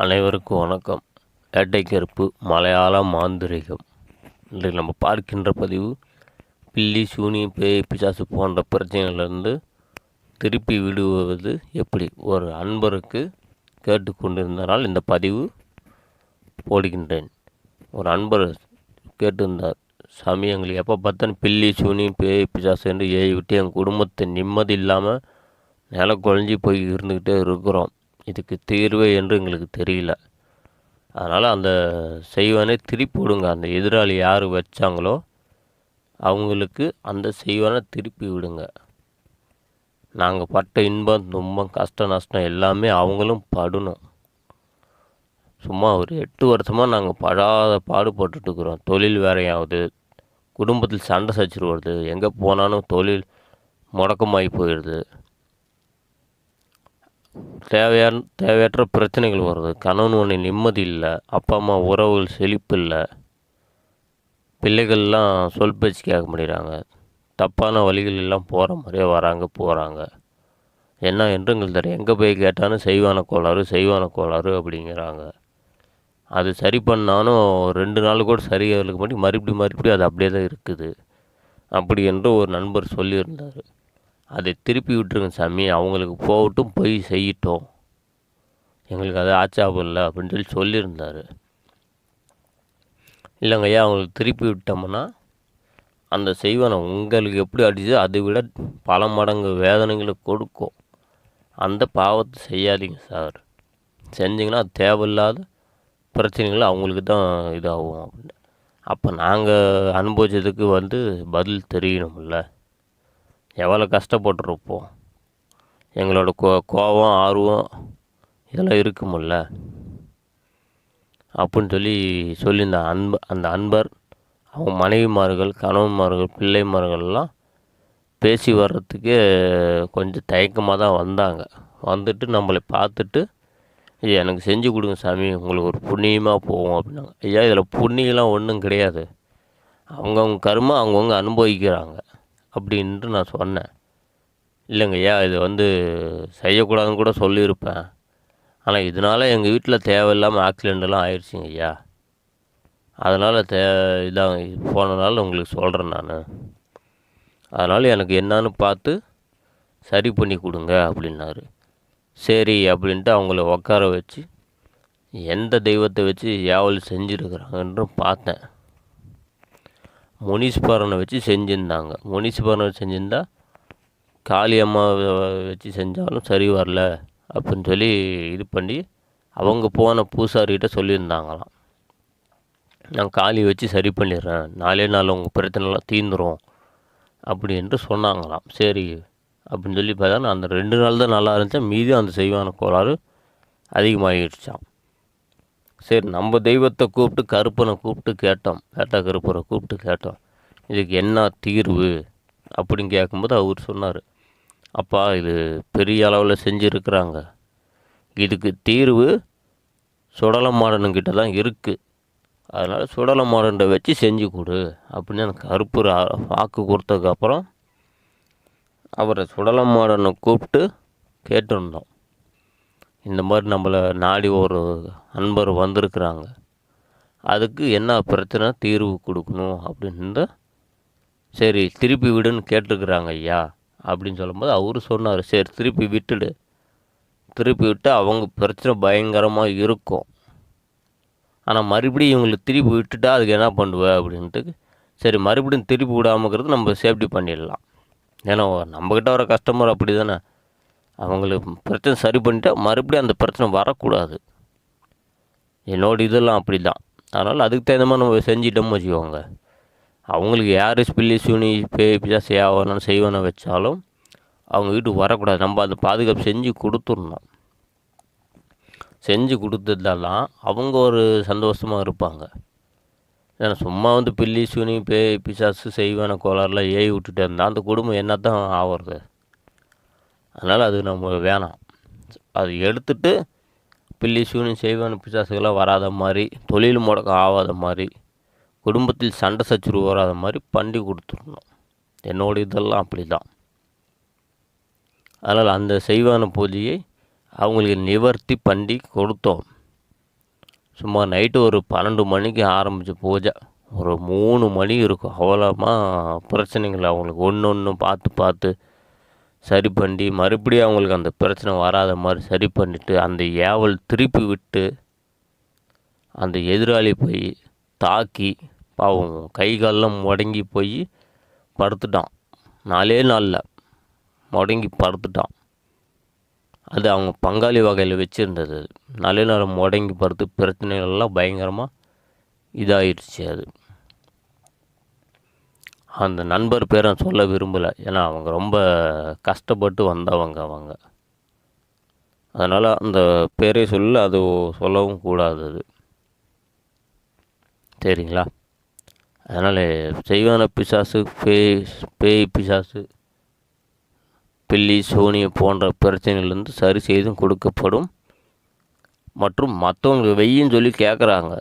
அனைவருக்கும் வணக்கம். ஏட்டைக்கருப்பு மலையாள மாந்திரீகம். இன்றைக்கு நம்ம பார்க்கின்ற பதிவு பில்லி, சூனியம், பேய், பிசாசு போன்ற பிரச்சனைகளிலிருந்து திருப்பி விடுவது எப்படி. ஒரு அன்பருக்கு கேட்டுக்கொண்டிருந்தனால் இந்த பதிவு போடுகின்றேன். ஒரு அன்பர் கேட்டிருந்தார், சாமி எங்களுக்கு எப்போ பார்த்தாலும் பில்லி, சூனியம், பேய், பிசாசு என்று ஏறி விட்டு என் குடும்பத்தை நிம்மதி இல்லாமல் நில குழஞ்சி போய் இருந்துக்கிட்டே இருக்கிறோம். இதுக்கு தீர்வே என்று எங்களுக்கு தெரியல. அதனால் அந்த செய்வனை திருப்பி விடுங்க. அந்த எதிராளி யார் வச்சாங்களோ அவங்களுக்கு அந்த செய்வனை திருப்பி விடுங்க. நாங்கள் பட்ட இன்பம், துன்பம், கஷ்டம், நஷ்டம் எல்லாமே அவங்களும் படணும். சும்மா ஒரு 8 வருஷமாக நாங்கள் படாத பாடுபட்டுருக்குறோம். தொழில் வேறையாகுது, குடும்பத்தில் சண்டை சச்சரவு வருது, எங்கே போனாலும் தொழில் முடக்கமாகி போயிடுது, தேவையற்ற பிரச்சனைகள் வருது, கணவன் ஒன்று நிம்மதி இல்லை, அப்பா அம்மா உறவுகள் செழிப்பு இல்லை, பிள்ளைகள்லாம் சொல் பேச்சு கேட்க முடியறாங்க, தப்பான வழிகள் எல்லாம் போகிற மாதிரியே வராங்க போகிறாங்க. என்ன என்று எங்களுக்கு தெரியும். எங்கே போய் கேட்டாலும் செய்வான கோளாறு அப்படிங்கிறாங்க. அது சரி பண்ணாலும் 2 நாள் கூட சரியாகிறதுக்கு முன்னாடி மறுபடியும் அது அப்படியே தான் இருக்குது அப்படி என்று ஒரு நண்பர் சொல்லியிருந்தார். அதை திருப்பி விட்டுருங்க சாமி, அவங்களுக்கு போகட்டும், போய் செய்யட்டும், எங்களுக்கு அது ஆட்சேபம் இல்லை அப்படின்னு சொல்லியிருந்தார். இல்லைங்க ஐயா, அவங்களுக்கு திருப்பி விட்டோம்னா அந்த செய்வனை உங்களுக்கு எப்படி அடிச்சோ அதை விட பல மடங்கு வேதனைகளை கொடுக்கும். அந்த பாவத்தை செய்யாதீங்க சார். செஞ்சிங்கன்னா அது தேவையில்லாத பிரச்சனைகள் அவங்களுக்கு தான் இதாகும் அப்படின்னு. அப்போ நாங்கள் அனுபவிச்சதுக்கு பதில் தெரியணும்ல. எவ்வளோ கஷ்டப்பட்டுருப்போம். எங்களோட கோபம், ஆர்வம் இதெல்லாம் இருக்குமில்ல அப்படின்னு சொல்லியிருந்த அந்த அன்பர் அவங்க மனைவிமார்கள், கணவன்மார்கள், பிள்ளைமார்கள்லாம் பேசி வர்றதுக்கே கொஞ்சம் தயக்கமாக தான் வந்தாங்க. வந்துட்டு நம்மளை பார்த்துட்டு, ஐயா எனக்கு செஞ்சு கொடுங்க சாமி, உங்களுக்கு ஒரு புண்ணியமாக போவோம் அப்படின்னாங்க. ஐயா இதில் புண்ணியெல்லாம் ஒன்றும் கிடையாது, அவங்கவுங்க கர்மம் அவங்கவுங்க அனுபவிக்கிறாங்க அப்படின்ட்டு நான் சொன்னேன். இல்லைங்க ஐயா, இது செய்யக்கூடாதுன்னு கூட சொல்லியிருப்பேன், ஆனால் இதனால் எங்கள் வீட்டில் தேவையில்லாமல் ஆக்சிடெண்ட்டெல்லாம் ஆயிடுச்சுங்க ஐயா, அதனால் இதான் போனனால உங்களுக்கு சொல்கிறேன் நான், அதனால் எனக்கு என்னான்னு பார்த்து சரி பண்ணி கொடுங்க அப்படின்னாரு. சரி அப்படின்ட்டு அவங்கள உட்கார வச்சு எந்த தெய்வத்தை வச்சு ஏவல் செஞ்சுருக்குறாங்கன்னு பார்த்தேன். முனீஸ்வரனை வச்சு செஞ்சுருந்தாங்க. முனீஸ்வரனை செஞ்சுருந்தா காளி அம்மாவை வச்சு செஞ்சாலும் சரி வரல அப்படின்னு இது பண்ணி அவங்க போன பூசாரிகிட்ட சொல்லியிருந்தாங்களாம். நான் காளி வச்சு சரி பண்ணிடுறேன், 4 நாள் உங்கள் பிரச்சனைலாம் தீர்ந்துடும் அப்படி என்று சொன்னாங்களாம். சரி அப்படின்னு பார்த்தா நான் அந்த 2 நாள் தான் நல்லா இருந்துச்சேன், மீதி அந்த செய்வான கோளாறு அதிகமாகிடுச்சான். சரி, நம்ம தெய்வத்தை கூப்பிட்டு கருப்பனை கூப்பிட்டு கேட்டோம், கருப்பரை கூப்பிட்டு கேட்டோம், இதுக்கு என்ன தீர்வு அப்படின்னு கேட்கும்போது அவர் சொன்னார், அப்பா இது பெரிய அளவில் செஞ்சுருக்குறாங்க, இதுக்கு தீர்வு சுடலமாடனுக்கிட்ட தான் இருக்குது, அதனால் சுடலமாடனை வச்சு செஞ்சு கொடு அப்படின்னு எனக்கு கருப்பர் வாக்கு கொடுத்ததுக்கப்புறம் அவரை சுடலமாடனை கூப்பிட்டு கேட்டிருந்தோம். இந்த மாதிரி நம்மளை நாடி ஒரு அன்பர் வந்திருக்கிறாங்க, அதுக்கு என்ன பிரச்சனை தீர்வு கொடுக்கணும் அப்படின்னு. சரி திருப்பி விடுன்னு கேட்டிருக்குறாங்க ஐயா அப்படின்னு சொல்லும்போது அவரு சொன்னார், சரி திருப்பி விட்டுடு, திருப்பி விட்டு அவங்க பிரச்சனை பயங்கரமாக இருக்கும், ஆனால் மறுபடியும் இவங்களுக்கு திருப்பி விட்டுட்டா அதுக்கு என்ன பண்ணுவேன் அப்படின்ட்டு. சரி மறுபடியும் திருப்பி விடாமக்கிறது நம்ம சேஃப்டி பண்ணிடலாம், ஏன்னா நம்மக்கிட்ட வர கஸ்டமர் அப்படி தானே, அவங்களுக்கு பிரச்சனை சரி பண்ணிட்டா மறுபடியும் அந்த பிரச்சனை வரக்கூடாது. என்னோட இதெல்லாம் அப்படி தான். அதனால் அதுக்கு தகுந்த மாதிரி நம்ம செஞ்சிட்டோம்னு வச்சுக்கோங்க, அவங்களுக்கு யார் பில்லி, சூனி, பேய், பிசாசு யாவனாலும் செய்வனை வச்சாலும் அவங்க வீட்டுக்கு வரக்கூடாது. நம்ம அந்த பாதுகாப்பு செஞ்சு கொடுத்துடணும். செஞ்சு கொடுத்ததாலாம் அவங்க ஒரு சந்தோஷமாக இருப்பாங்க. ஏன்னா சும்மா பில்லி, சூனி, பேய், பிசாசு, செய்வன கோளாறுலாம் ஏறி விட்டுட்டு இருந்தால் அந்த குடும்பம் என்ன தான் ஆகிறது. அதனால் அது நம்ம வேணாம். அது எடுத்துட்டு பில்லி, சூனி, செய்வன பிசாசுகளாக வராத மாதிரி, தொழில் முடக்கம் ஆகாத மாதிரி, குடும்பத்தில் சண்டை சச்சரவு வராத மாதிரி பண்ணி கொடுத்துடணும். என்னோட இதெல்லாம் அப்படி தான். அதனால் அந்த செய்வான பூஜையை அவங்களுக்கு நிவர்த்தி பண்ணி கொடுத்தோம். சும்மா நைட்டு ஒரு 12 மணிக்கு ஆரம்பித்த பூஜை ஒரு 3 மணி இருக்கும். அவ்வளோமா பிரச்சனைகள் அவங்களுக்கு ஒன்று ஒன்று பார்த்து பார்த்து சரி பண்ணி, மறுபடியும் அவங்களுக்கு அந்த பிரச்சனை வராத மாதிரி சரி பண்ணிவிட்டு, அந்த ஏவல் திருப்பி விட்டு, அந்த எதிராளி போய் தாக்கி பாவம் கை கால்லாம் முடங்கி போய் படுத்துட்டான். 4 நாளில் முடங்கி படுத்துட்டான். அது அவங்க பங்காளி வகையில் வச்சுருந்தது. அது 4 நாள் முடங்கி படுத்து பிரச்சனைகள்லாம் பயங்கரமாக இதாகிடுச்சு. அது அந்த நண்பர் பேரை நான் சொல்ல விரும்பலை. ஏன்னா அவங்க ரொம்ப கஷ்டப்பட்டு வந்தவங்க அவங்க. அதனால் அந்த பேரை சொல்ல அது சொல்லவும் கூடாது. அது சரிங்களா? அதனால் செய்வான பிசாசு, பேய் பிசாசு, பில்லி சூனிய போன்ற பிரச்சனைகள்லேருந்து சரி செய்தும் கொடுக்கப்படும். மற்றும் மற்றவங்களுக்கு வெய்யின்னு சொல்லி கேட்குறாங்க,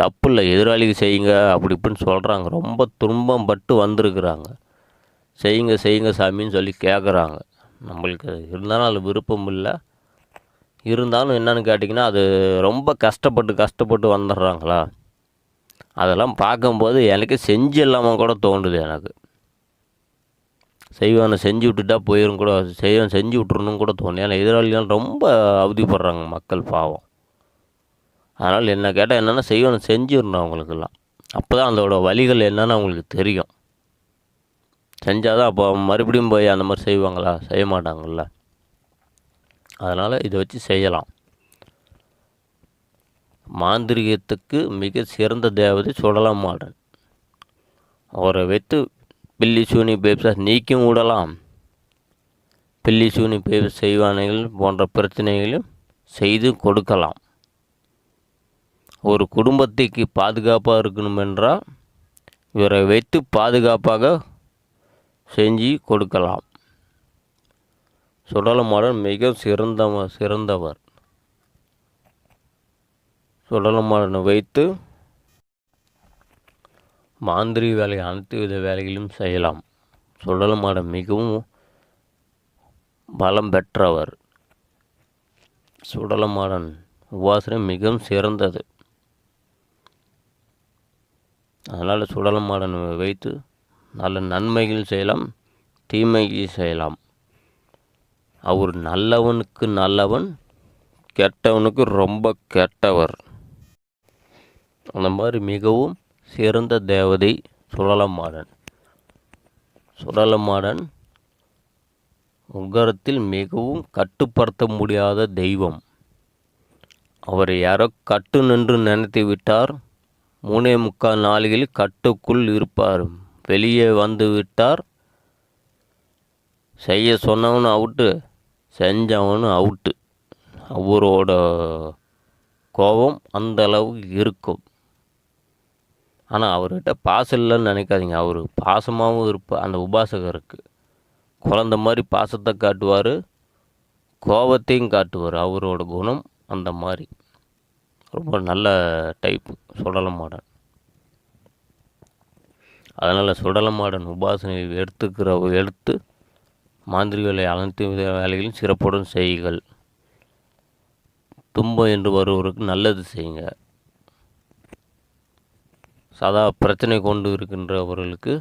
தப்பு இல்லை, எதிராளிக்கு செய்யுங்க அப்படி இப்படின்னு சொல்கிறாங்க. ரொம்ப துன்பம் பட்டு வந்திருக்கிறாங்க. செய்யுங்க செய்யுங்க சாமின்னு சொல்லி கேட்குறாங்க. நம்மளுக்கு இருந்தாலும் அதில் விருப்பம் இல்லை. இருந்தாலும் என்னென்னு கேட்டிங்கன்னா, அது ரொம்ப கஷ்டப்பட்டு வந்துடுறாங்களா, அதெல்லாம் பார்க்கும்போது எனக்கு செஞ்சு இல்லாமல் கூட தோணுது. எனக்கு செய்வானை செஞ்சு விட்டுட்டா போயிடும் கூட, செய்வான் செஞ்சு விட்றணும் கூட தோணும். ஏன்னா எதிராளிகள் ரொம்ப அவதிப்படுறாங்க மக்கள் பாவம். அதனால் என்ன கேட்டால் என்னென்னா, செய்வானை செஞ்சிடணும் அவங்களுக்கெல்லாம். அப்போ தான் அதோட வலிகள் என்னென்னு அவங்களுக்கு தெரியும். செஞ்சால் தான் அப்போ மறுபடியும் போய் அந்த மாதிரி செய்வாங்களா, செய்ய மாட்டாங்கள்ல. அதனால் இதை வச்சு செய்யலாம். மாந்திரிகத்துக்கு மிக சிறந்த தேவதை சுடலமாடன். அவரை வைத்து பில்லி சூனி பேப்சாஸ் நீக்கியும் விடலாம். பில்லி சூனி பேப் செய்வானைகள் போன்ற பிரச்சனைகளையும் செய்து கொடுக்கலாம். ஒரு குடும்பத்துக்கு பாதுகாப்பாக இருக்கணுமென்றால் இவரை வைத்து பாதுகாப்பாக செஞ்சு கொடுக்கலாம். சுடலமாடன் மிக சிறந்தவர். சுடலமாடனை வைத்து மாந்திரி வேலை அனைத்து வித வேலைகளும் செய்யலாம். சுடலமாடன் மிகவும் பலம் பெற்றவர். சுடலமாடன் உபாசனை மிகவும் சிறந்தது. அதனால் சுடலமாடன் வைத்து நல்ல நன்மைகள் செய்யலாம், தீமைகள் செய்யலாம். அவர் நல்லவனுக்கு நல்லவன், கெட்டவனுக்கு ரொம்ப கெட்டவர். அந்த மாதிரி மிகவும் சிறந்த தேவதை சுடலமாடன். சுடலமாடன் உகரத்தில் மிகவும் கட்டுப்படுத்த முடியாத தெய்வம். அவரை யாரோ கட்டு நின்று நினைத்து விட்டார், 3.25 நாளிகளில் கட்டுக்குள் இருப்பார். வெளியே வந்து விட்டார், செய்ய சொன்னவனும் அவுட்டு, செஞ்சவனும் அவுட்டு. அவரோட கோபம் அந்த அளவுக்கு இருக்கும். ஆனால் அவர்கிட்ட பாசம் இல்லைன்னு நினைக்காதீங்க. அவர் பாசமாகவும் இருப்பார். அந்த உபாசகருக்கு குழந்த மாதிரி பாசத்தை காட்டுவார், கோபத்தையும் காட்டுவார். அவரோட குணம் அந்த மாதிரி ரொம்ப நல்ல டைப்பு சுடலமாடன். அதனால் சுடலமாடன் உபாசனை எடுத்து மாந்திரிக வேலை அனைத்து வித வேலைகளையும் சிறப்புடன் செய்யுங்கள். துன்பம் என்று வருவருக்கு நல்லது செய்யுங்க. சதா பிரச்சனை கொண்டு இருக்கின்றவர்களுக்கு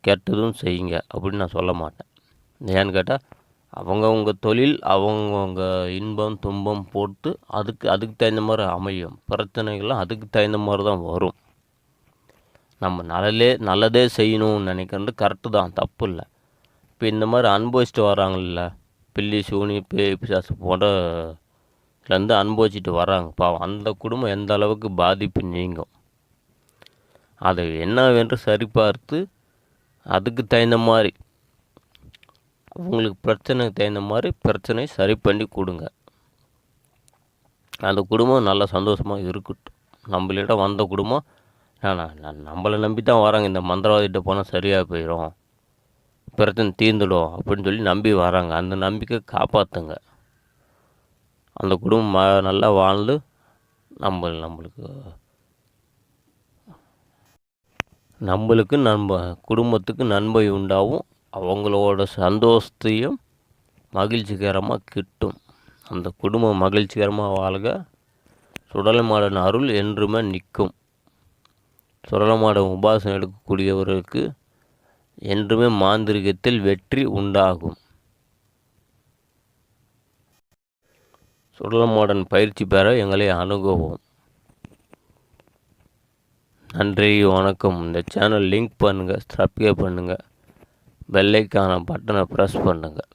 கெட்டதும் செய்யுங்க அப்படின்னு நான் சொல்ல மாட்டேன். ஏன்னு கேட்டால் அவங்கவுங்க தொழில், அவங்கவுங்க இன்பம் துன்பம் போட்டு அதுக்கு தகுந்த மாதிரி அமையும். பிரச்சனைகள்லாம் அதுக்கு தகுந்த மாதிரி தான் வரும். நம்ம நல்லதே செய்யணும்னு நினைக்கிறது கரெக்டு தான், தப்பு இல்லை. இப்போ இந்த மாதிரி அனுபவிச்சுட்டு வராங்கல்ல, பில்லி சூனி பேய் பிசாசு போன்றலேருந்து அனுபவிச்சுட்டு வராங்க பாவம். அந்த குடும்பம் எந்த அளவுக்கு பாதிப்பு நீங்கும், அதை என்னவென்று சரிபார்த்து அதுக்கு தகுந்த மாதிரி அவங்களுக்கு பிரச்சனைக்கு தகுந்த மாதிரி பிரச்சனை சரி பண்ணி கொடுங்க. அந்த குடும்பம் நல்லா சந்தோஷமாக இருக்கட்டும். நம்மளிடம் வந்த குடும்பம் நம்மளை நம்பி தான் வராங்க, இந்த மந்திரவாதிகிட்ட போனால் சரியாக போயிடும், பிரச்சனை தீர்ந்துடும் அப்படின்னு சொல்லி நம்பி வராங்க. அந்த நம்பிக்கை காப்பாற்றுங்க. அந்த குடும்பம் நல்லா வாழ்ந்து நம்மளுக்கு குடும்பத்துக்கு நன்மை உண்டாகும். அவங்களோட சந்தோஷத்தையும் மகிழ்ச்சிகரமாக கிட்டும். அந்த குடும்பம் மகிழ்ச்சிகரமாக வாழ்க. சுடலைமாடன் அருள் என்றுமே நிற்கும். சுடலைமாடன் உபாசனை எடுக்கக்கூடியவர்களுக்கு என்றுமே மாந்திரிகத்தில் வெற்றி உண்டாகும். சுடலைமாடன் பயிற்சி பெற எங்களை அணுகவும். நன்றி, வணக்கம். இந்த சேனல் லிங்க் பண்ணுங்கள், சப்ஸ்கிரைப் பண்ணுங்கள், பெல் ஐக்கான பட்டனை ப்ரெஸ் பண்ணுங்கள்.